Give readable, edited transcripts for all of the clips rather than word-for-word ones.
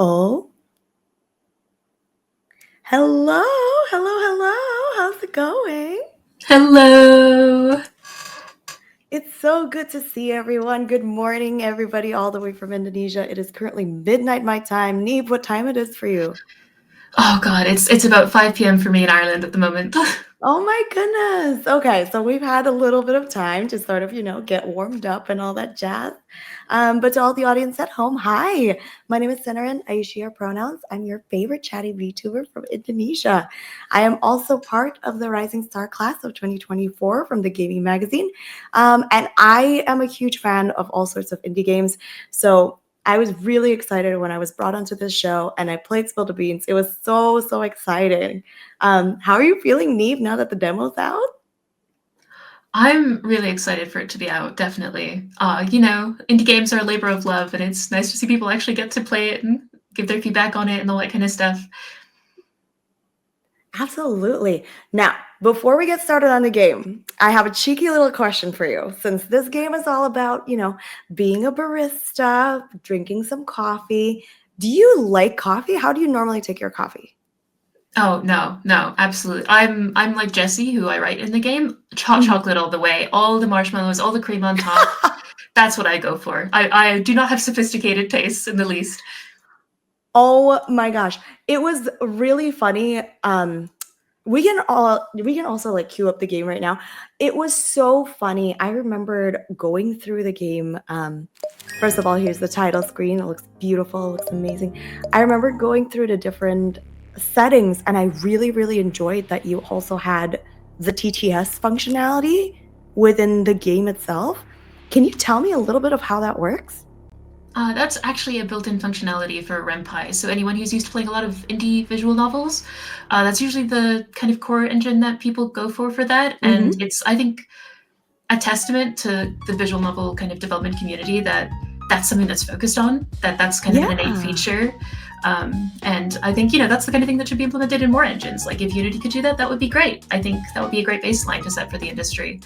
Oh, hello, hello. How's it going? Hello. It's so good to see everyone. Good morning, everybody, all the way from Indonesia. It is currently midnight my time. Neeb, what time it is for you? Oh God, it's about 5 p.m. for me in Ireland at the moment. Oh my goodness. Okay, so we've had a little bit of time to sort of, get warmed up and all that jazz. But to all the audience at home, hi. My name is Senaran. I use she, her pronouns. I'm your favorite chatty VTuber from Indonesia. I am also part of the Rising Star class of 2024 from the gaming magazine. And I am a huge fan of all sorts of indie games. So I was really excited when I was brought onto this show and I played Spill the Beans. It was so exciting. How are you feeling, Neve, now that the demo's out? I'm really excited for it to be out, definitely. Indie games are a labor of love, and it's nice to see people actually get to play it and give their feedback on it and all that kind of stuff. Absolutely. Now, before we get started on the game, I have a cheeky little question for you. Since this game is all about, being a barista, drinking some coffee, do you like coffee? How do you normally take your coffee? Oh no, absolutely. I'm like Jesse, who I write in the game. Chocolate all the way, all the marshmallows, all the cream on top. That's what I go for. I do not have sophisticated tastes in the least. Oh my gosh. It was really funny. We can also like queue up the game right now. It was so funny. I remembered going through the game. First of all, here's the title screen. It looks beautiful, it looks amazing. I remember going through the different settings, and I really enjoyed that you also had the TTS functionality within the game itself. Can you tell me a little bit of how that works? That's actually a built-in functionality for RenPy. So anyone who's used to playing a lot of indie visual novels, that's usually the kind of core engine that people go for that. And it's, I think, a testament to the visual novel kind of development community that that's something that's focused on, that's kind of an innate feature. And I think, that's the kind of thing that should be implemented in more engines. Like if Unity could do that, that would be great. I think that would be a great baseline to set for the industry.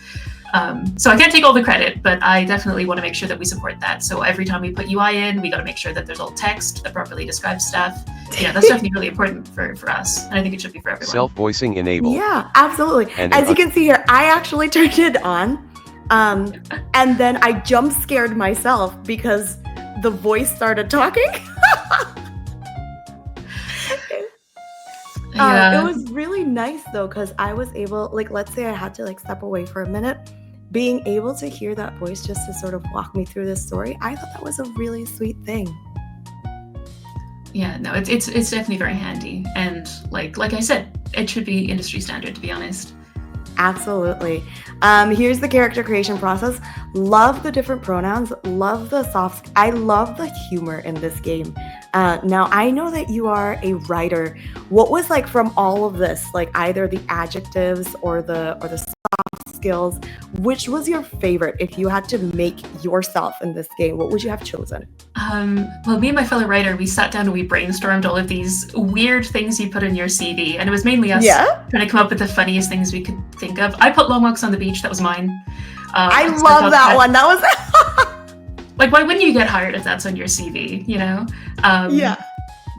So I can't take all the credit, but I definitely want to make sure that we support that. So every time we put UI in, we got to make sure that there's all text that properly describes stuff. That's definitely really important for us. And I think it should be for everyone. Self-voicing enabled. Yeah, absolutely. And as you can see here, I actually turned it on. And then I jump scared myself because the voice started talking. It was really nice though, because I was able, like, let's say I had to step away for a minute, being able to hear that voice just to sort of walk me through this story. I thought that was a really sweet thing. Yeah, no, it's definitely very handy, and like I said, it should be industry standard, to be honest. Absolutely. Here's the character creation process. Love the different pronouns. Love the soft. I love the humor in this game. Now I know that you are a writer. What was like from all of this, like either the adjectives or the soft skills? Which was your favorite? If you had to make yourself in this game, what would you have chosen? Well, me and my fellow writer, we sat down and we brainstormed all of these weird things you put in your CV, and it was mainly us trying to come up with the funniest things we could think of. I put long walks on the beach. That was mine. I love that one. That was like, why wouldn't you get hired if that's on your CV? Yeah.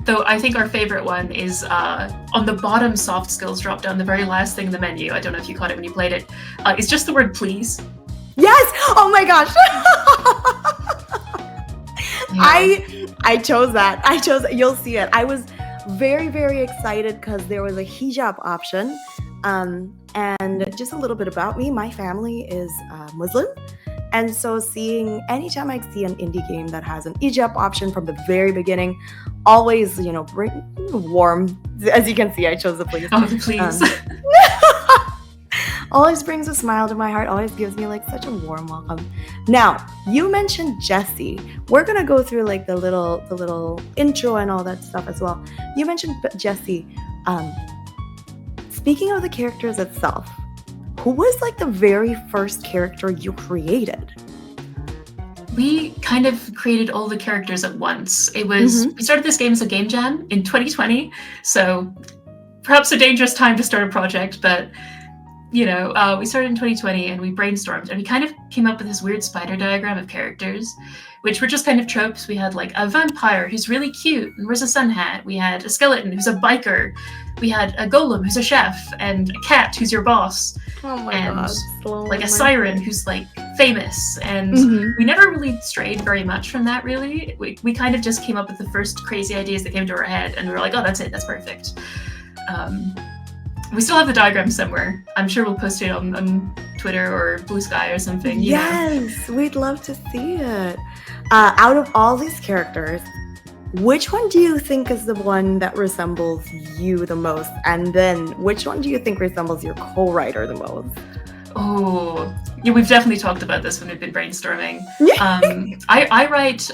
Though I think our favorite one is on the bottom soft skills drop down, the very last thing in the menu. I don't know if you caught it when you played it. It's just the word please. Yes. Oh my gosh. Yeah. I chose that. You'll see it. I was very excited because there was a hijab option. And just a little bit about me, my family is Muslim. And so anytime I see an indie game that has an hijab option from the very beginning, always, bring warm. As you can see, I chose the please. Oh, the please. Always brings a smile to my heart, always gives me such a warm welcome. Now, you mentioned Jesse. We're gonna go through the little intro and all that stuff as well. You mentioned Jesse. Speaking of the characters itself, who was the very first character you created? We kind of created all the characters at once. It was we started this game as a game jam in 2020, so perhaps a dangerous time to start a project, but we started in 2020 and we brainstormed and we kind of came up with this weird spider diagram of characters, which were just kind of tropes. We had like a vampire who's really cute and wears a sun hat. We had a skeleton who's a biker. We had a golem who's a chef, and a cat who's your boss. Oh my and god. like a siren who's like famous. And we never really strayed very much from that, really. We kind of just came up with the first crazy ideas that came to our head, and we were like, oh, that's it, that's perfect. We still have the diagram somewhere. I'm sure we'll post it on Twitter or Blue Sky or something. Yes, we'd love to see it. Out of all these characters, which one do you think is the one that resembles you the most? And then which one do you think resembles your co-writer the most? Oh, yeah, we've definitely talked about this when we've been brainstorming. I write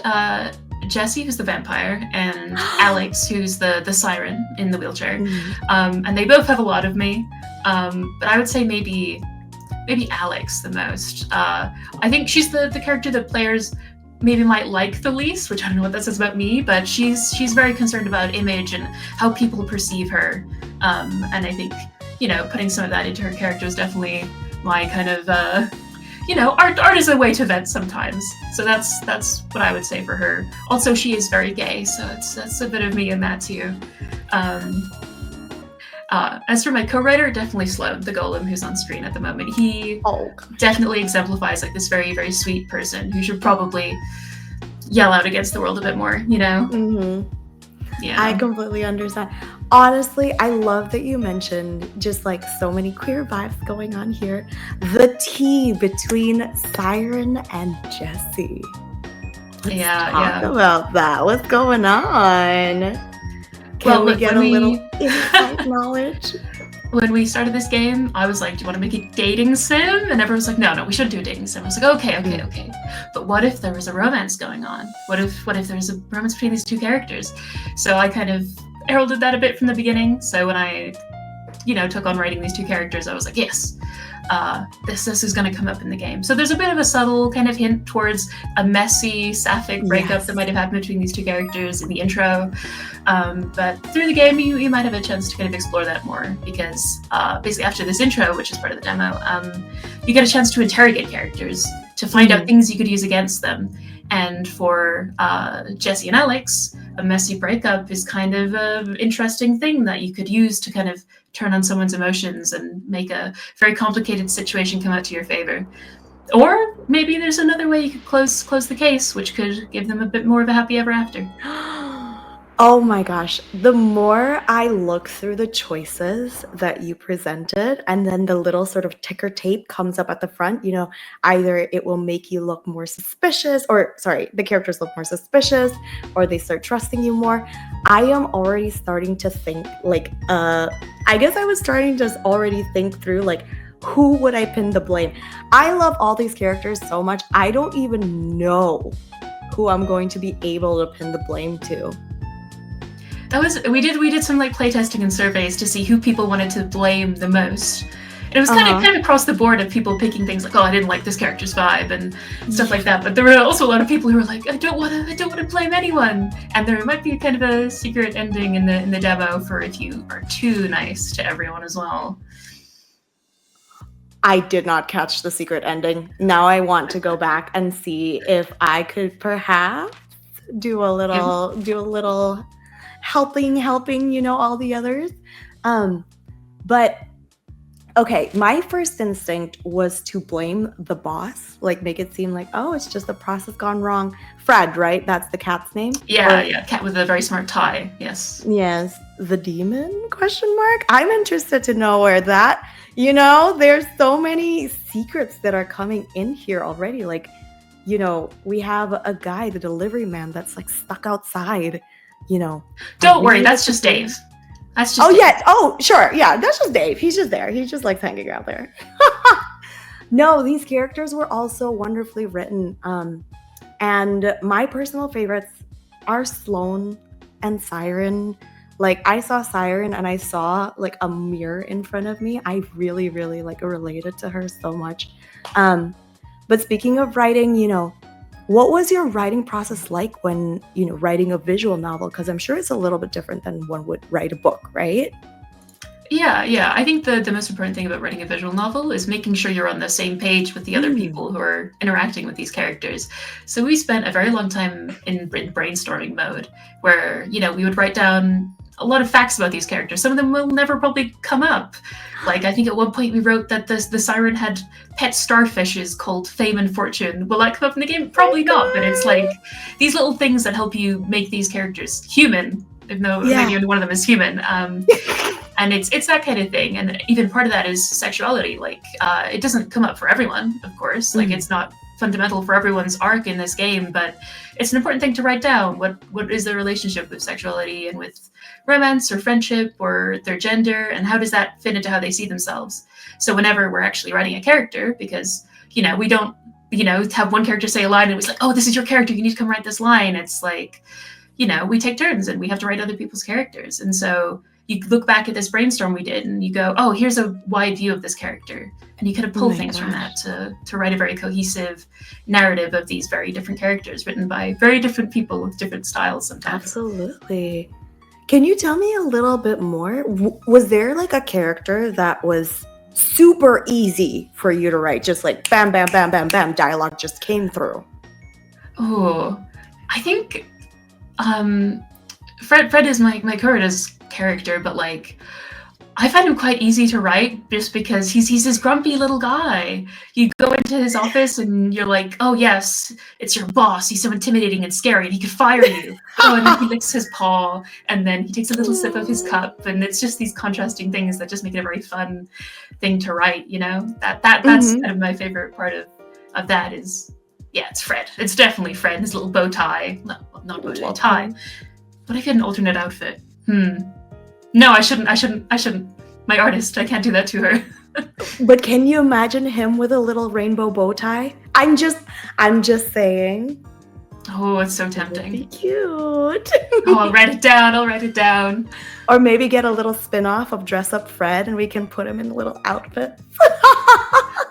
Jesse, who's the vampire, and Alex, who's the siren in the wheelchair. And they both have a lot of me. But I would say maybe Alex the most. I think she's the character that players maybe might like the least, which I don't know what that says about me, but she's very concerned about image and how people perceive her. And I think, putting some of that into her character is definitely my kind of, art is a way to vent sometimes. So that's what I would say for her. Also, she is very gay, so that's a bit of me in that too. As for my co-writer, definitely Sloan, the golem who's on screen at the moment. He definitely exemplifies like this very, very sweet person who should probably yell out against the world a bit more, Yeah. I completely understand. Honestly, I love that you mentioned just like so many queer vibes going on here. The tea between Siren and Jesse. Let's talk about that. What's going on? Can we get a little inside knowledge? When we started this game, I was like, do you want to make a dating sim? And everyone was like, no, we shouldn't do a dating sim. I was like, okay. But what if there was a romance going on? What if there's a romance between these two characters? So I kind of heralded that a bit from the beginning. So when I, took on writing these two characters, I was like, yes, this is going to come up in the game. So there's a bit of a subtle kind of hint towards a messy, sapphic breakup that might have happened between these two characters in the intro. But through the game, you might have a chance to kind of explore that more, because basically after this intro, which is part of the demo, you get a chance to interrogate characters to find out things you could use against them. And for Jesse and Alex, a messy breakup is kind of an interesting thing that you could use to kind of turn on someone's emotions and make a very complicated situation come out to your favor. Or maybe there's another way you could close the case, which could give them a bit more of a happy ever after. Oh my gosh. The more I look through the choices that you presented, and then the little sort of ticker tape comes up at the front, either it will make you look more suspicious, the characters look more suspicious, or they start trusting you more. I am already starting to think I guess I was starting to already think through who would I pin the blame? I love all these characters so much. I don't even know who I'm going to be able to pin the blame to. We did some playtesting and surveys to see who people wanted to blame the most. And it was kind of across the board of people picking things like, oh, I didn't like this character's vibe and stuff like that. But there were also a lot of people who were like, I don't want to blame anyone. And there might be kind of a secret ending in the demo for if you are too nice to everyone as well. I did not catch the secret ending. Now I want to go back and see if I could perhaps do a little helping, all the others. But okay, my first instinct was to blame the boss, make it seem like, oh, it's just the process gone wrong. Fred, right? That's the cat's name? Yeah, cat with a very smart tie, yes. Yes, the demon, question mark? I'm interested to know where that, there's so many secrets that are coming in here already. We have a guy, the delivery man, that's stuck outside, Don't worry, that's just Dave. That's just Dave. Yeah. Oh, sure. Yeah, that's just Dave. He's just there. He's just hanging out there. No, these characters were also wonderfully written. And my personal favorites are Sloan and Siren. I saw Siren and I saw a mirror in front of me. I really, really related to her so much. But speaking of writing, what was your writing process like when, writing a visual novel? Because I'm sure it's a little bit different than one would write a book, right? Yeah. I think the most important thing about writing a visual novel is making sure you're on the same page with the other Mm. people who are interacting with these characters. So we spent a very long time in brainstorming mode where, we would write down a lot of facts about these characters. Some of them will never probably come up. Like, I think at one point we wrote that the siren had pet starfishes called Fame and Fortune. Will that come up in the game? Probably not, but it's like these little things that help you make these characters human, even though maybe Yeah. only one of them is human. And it's that kind of thing. And even part of that is sexuality. Like, it doesn't come up for everyone, of course. Like, it's not fundamental for everyone's arc in this game, but it's an important thing to write down. What is their relationship with sexuality and with romance or friendship or their gender, and how does that fit into how they see themselves? So whenever we're actually writing a character, because we don't have one character say a line and it was like, oh, this is your character, you need to come write this line. It's like, we take turns and we have to write other people's characters. And so you look back at this brainstorm we did and you go, oh, here's a wide view of this character. And you kind of Oh pull my things from gosh. that to write a very cohesive narrative of these very different characters written by very different people with different styles sometimes. Absolutely. Can you tell me a little bit more? Was there like a character that was super easy for you to write? Just like bam, bam, bam, bam, bam, dialogue just came through. Oh, I think Fred is my current character, but like I find him quite easy to write just because he's this grumpy little guy. You go into his office and you're like, oh yes, it's your boss. He's so intimidating and scary and he could fire you. Oh, and then he licks his paw and then he takes a little sip of his cup, and it's just these contrasting things that just make it a very fun thing to write, That's kind of my favorite part of that is, yeah, it's Fred. It's definitely Fred, his little bow tie. No, not bow tie, tie. What if he had an alternate outfit? No, I shouldn't. My artist, I can't do that to her. But can you imagine him with a little rainbow bow tie? I'm just saying. Oh, it's so That would be tempting. cute. Oh, I'll write it down. Or maybe get a little spin-off of Dress Up Fred and we can put him in little outfits.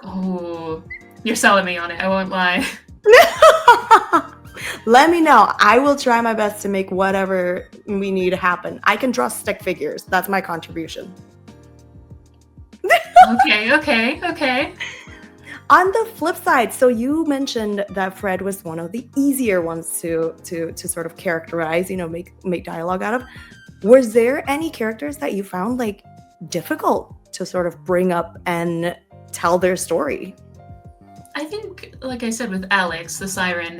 Oh, you're selling me on it, I won't lie. Let me know. I will try my best to make whatever we need happen. I can draw stick figures. That's my contribution. Okay. On the flip side, so you mentioned that Fred was one of the easier ones to sort of characterize, make dialogue out of. Was there any characters that you found like difficult to sort of bring up and tell their story? I think, like I said with Alex, the siren,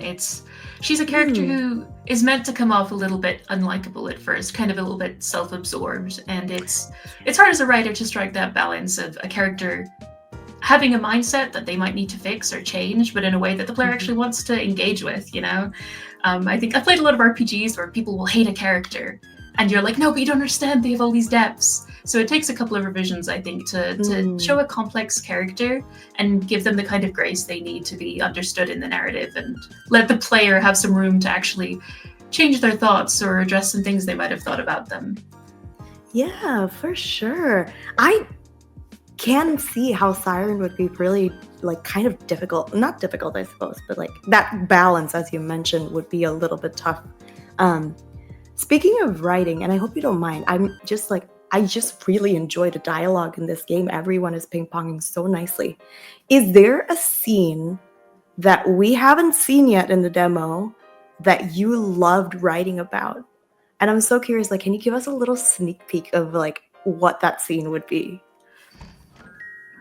she's a character who is meant to come off a little bit unlikable at first, kind of a little bit self-absorbed, and it's hard as a writer to strike that balance of a character having a mindset that they might need to fix or change, but in a way that the player actually wants to engage with, I think I've played a lot of RPGs where people will hate a character, and you're like, no, but you don't understand, they have all these depths. So it takes a couple of revisions, I think, to show a complex character and give them the kind of grace they need to be understood in the narrative, and let the player have some room to actually change their thoughts or address some things they might have thought about them. Yeah, for sure. I can see how Siren would be really like kind of difficult. Not difficult, I suppose, but like that balance, as you mentioned, would be a little bit tough. Speaking of writing, and I hope you don't mind, I just really enjoy the dialogue in this game. Everyone is ping-ponging so nicely. Is there a scene that we haven't seen yet in the demo that you loved writing about? And I'm so curious, like, can you give us a little sneak peek of like what that scene would be?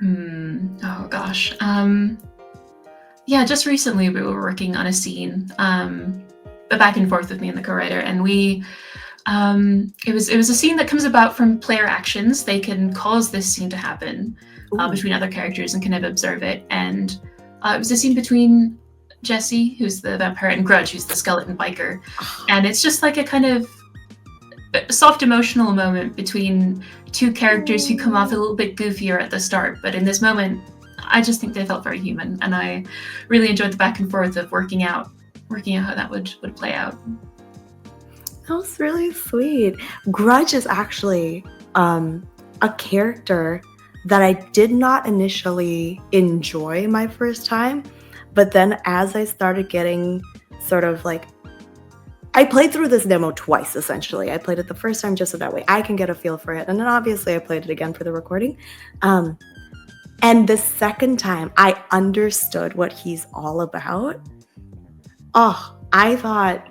Oh gosh. Yeah, just recently we were working on a scene, back and forth with me and the co-writer, and it was a scene that comes about from player actions. They can cause this scene to happen between other characters and kind of observe it. And it was a scene between Jesse, who's the vampire, and Grudge, who's the skeleton biker. And it's just like a kind of soft emotional moment between two characters who come off a little bit goofier at the start. But in this moment, I just think they felt very human. And I really enjoyed the back and forth of working out how that would play out. That was really sweet. Grudge is actually a character that I did not initially enjoy my first time, but then as I started getting sort of like I played through this demo twice, essentially. I played it the first time just so that way I can get a feel for it. And then obviously I played it again for the recording. And the second time I understood what he's all about. Oh, I thought,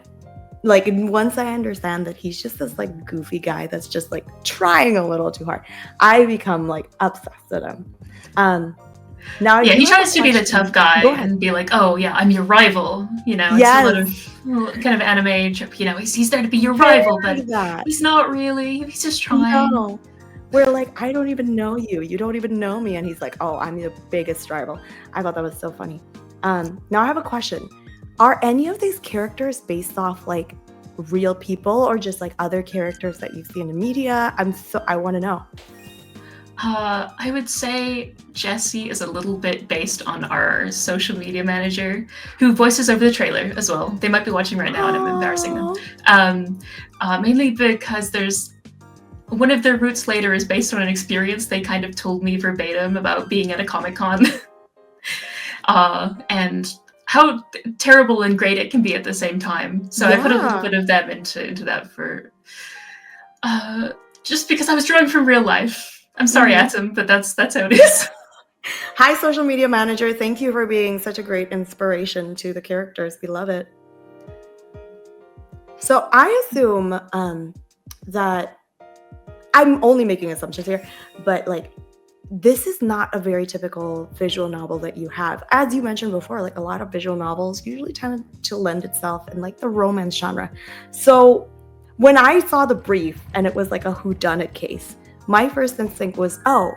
like, once I understand that he's just this like goofy guy that's just like trying a little too hard, I become like obsessed with him. Now I Yeah, do he have a tries to be the tough question. guy Go ahead. and be like, "Oh yeah, I'm your rival." It's a lot Yes, of kind of anime. He's there to be your rival, but very that. he's not really. He's just trying. No. We're like, I don't even know you. You don't even know me. And he's like, oh, I'm the biggest rival. I thought that was so funny. Now I have a question. Are any of these characters based off like real people or just like other characters that you've seen in the media? I want to know. I would say Jesse is a little bit based on our social media manager, who voices over the trailer as well. They might be watching right now, and I'm embarrassing them. Mainly because there's one of their roots later is based on an experience they kind of told me verbatim about being at a Comic-Con, and how terrible and great it can be at the same time. So I put a little bit of them into that for just because I was drawing from real life. I'm sorry, Atom, but that's how it is. Hi, social media manager. Thank you for being such a great inspiration to the characters. We love it. So I assume that I'm only making assumptions here, but like this is not a very typical visual novel that you have. As you mentioned before, like a lot of visual novels usually tend to lend itself in like the romance genre. So when I saw the brief and it was like a whodunit case, my first instinct was, oh,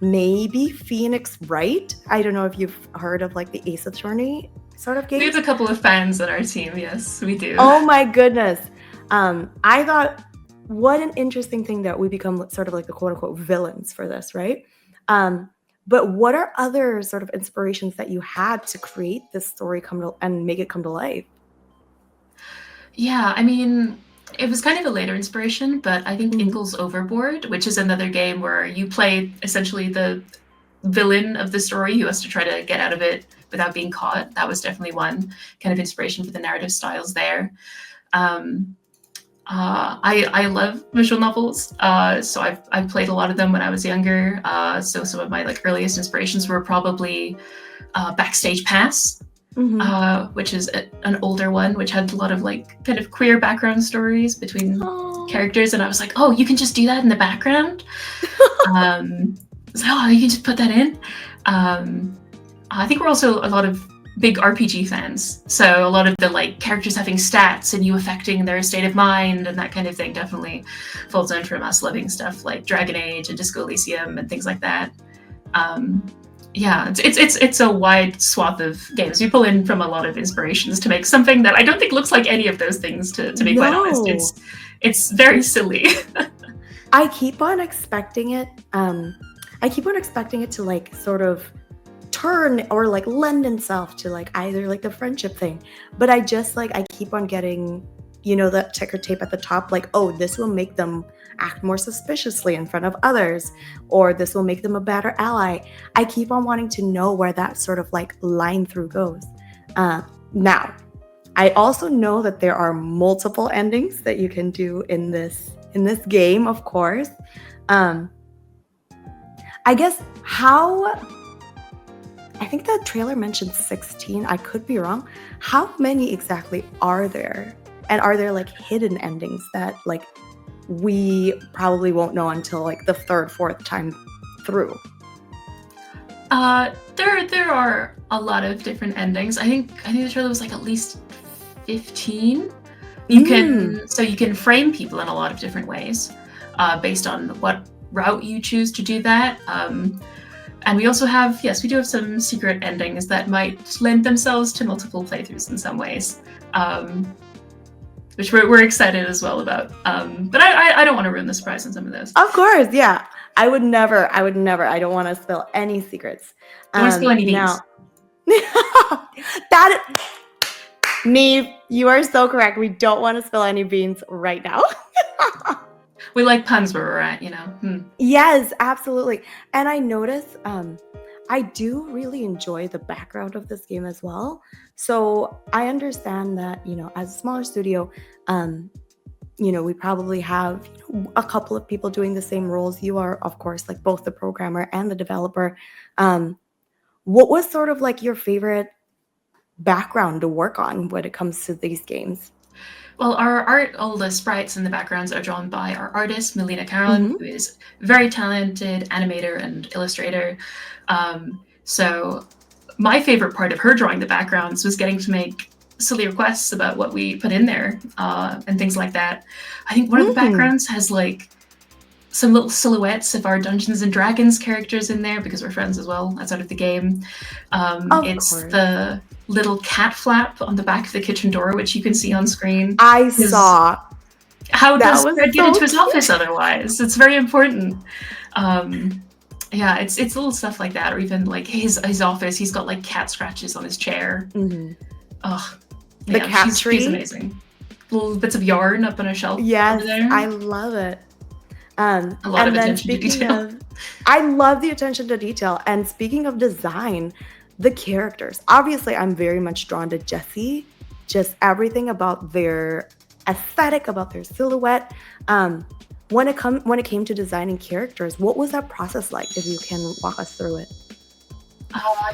maybe Phoenix Wright. I don't know if you've heard of like the Ace Attorney sort of game. We have a couple of fans on our team. Yes, we do. Oh my goodness. I thought, what an interesting thing that we become sort of like the quote unquote villains for this, right? But what are other sort of inspirations that you had to create this story and make it come to life? Yeah, I mean, it was kind of a later inspiration, but I think Inkle's Overboard, which is another game where you play essentially the villain of the story who has to try to get out of it without being caught. That was definitely one kind of inspiration for the narrative styles there. I love visual novels, so I've played a lot of them when I was younger. So some of my like earliest inspirations were probably Backstage Pass, which is an older one, which had a lot of like kind of queer background stories between characters, and I was like, oh, you can just do that in the background. So you can just put that in. I think we're also a lot of big RPG fans, so a lot of the like characters having stats and you affecting their state of mind and that kind of thing definitely falls in from us loving stuff like Dragon Age and Disco Elysium and things like that. Yeah, it's a wide swath of games. You pull in from a lot of inspirations to make something that I don't think looks like any of those things, to be quite honest. It's very silly. I keep on expecting it. I keep on expecting it to like sort of turn or like lend itself to like either like the friendship thing, but I keep on getting, that ticker tape at the top, like, oh, this will make them act more suspiciously in front of others, or this will make them a better ally. I keep on wanting to know where that sort of like line through goes. Now, I also know that there are multiple endings that you can do in this game, of course. I guess I think the trailer mentioned 16. I could be wrong. How many exactly are there? And are there like hidden endings that like we probably won't know until like the third, fourth time through? There are a lot of different endings. I think the trailer was like at least 15. You can frame people in a lot of different ways, based on what route you choose to do that. And we also have, we do have some secret endings that might lend themselves to multiple playthroughs in some ways, which we're excited as well about. But I don't want to ruin the surprise on some of those. Of course, yeah. I would never. I don't want to spill any secrets. Don't want to spill any beans. Now, Neve, you are so correct. We don't want to spill any beans right now. We like puns where we're at, Yes, absolutely. And I notice, I do really enjoy the background of this game as well. So I understand that, as a smaller studio, um, we probably have a couple of people doing the same roles. You are, of course, like both the programmer and the developer. Um, what was sort of like your favorite background to work on when it comes to these games? Well, our art, all the sprites and the backgrounds are drawn by our artist, Melina Caron, Hmm. who is a very talented animator and illustrator. So my favorite part of her drawing the backgrounds was getting to make silly requests about what we put in there and things like that. I think one of the Hmm. backgrounds has like some little silhouettes of our Dungeons and Dragons characters in there because we're friends as well outside of the game. Of It's course. the little cat flap on the back of the kitchen door, which you can see on screen. I Because saw. how That does was Fred get into so his office cute. otherwise? It's very important. Um, yeah, it's little stuff like that, or even like his office. He's got like cat scratches on his chair. Mhm. Ugh, The yeah, cat she's tree. amazing. Little bits of yarn up on a shelf over Yes, there. I love it. A lot of And then attention to speaking detail. of, I love the attention to detail. And speaking of design, the characters. Obviously, I'm very much drawn to Jessie. Just everything about their aesthetic, about their silhouette. Um, when it came to designing characters, what was that process like? If you can walk us through it.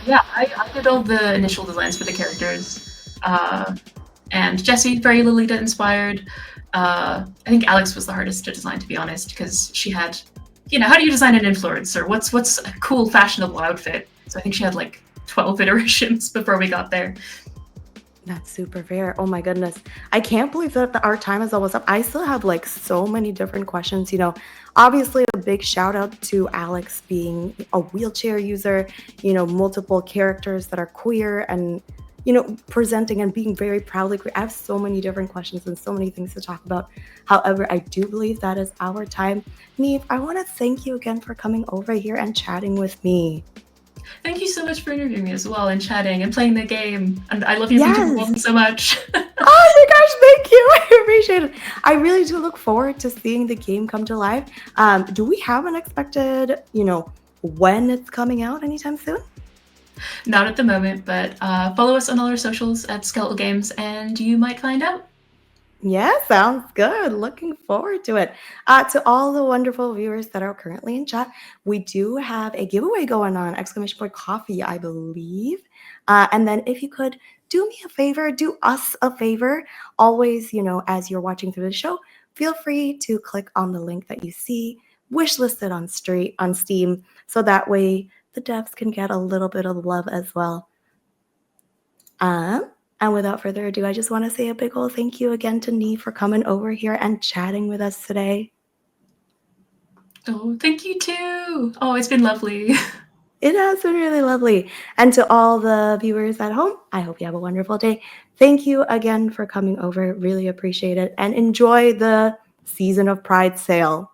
Yeah, I did all the initial designs for the characters. Uh, and Jessie, very Lolita inspired. I think Alex was the hardest to design, to be honest, because she had, how do you design an influencer? What's a cool, fashionable outfit? So I think she had like 12 iterations before we got there. That's super fair. Oh my goodness. I can't believe that our time is almost up. I still have like so many different questions. Obviously, a big shout out to Alex being a wheelchair user, multiple characters that are queer and, presenting and being very proudly queer. I have so many different questions and so many things to talk about. However, I do believe that is our time. Neve, I want to thank you again for coming over here and chatting with me. Thank you so much for interviewing me as well and chatting and playing the game. And I love your beautiful Yes. woman so much. Oh my gosh, thank you. I appreciate it. I really do look forward to seeing the game come to life. Do we have an expected, when it's coming out anytime soon? Not at the moment, but follow us on all our socials at Skeletal Games and you might find out. Yeah, sounds good. Looking forward to it. To all the wonderful viewers that are currently in chat, we do have a giveaway going on, exclamation point coffee, I believe. And then if you could do me a favor, do us a favor, always, as you're watching through the show, feel free to click on the link that you see wishlisted on Steam, so that way the devs can get a little bit of love as well. And without further ado, I just want to say a big old thank you again to Nee for coming over here and chatting with us today. Oh, thank you too. Oh, it's been lovely. It has been really lovely. And to all the viewers at home, I hope you have a wonderful day. Thank you again for coming over. Really appreciate it. And enjoy the Season of Pride sale.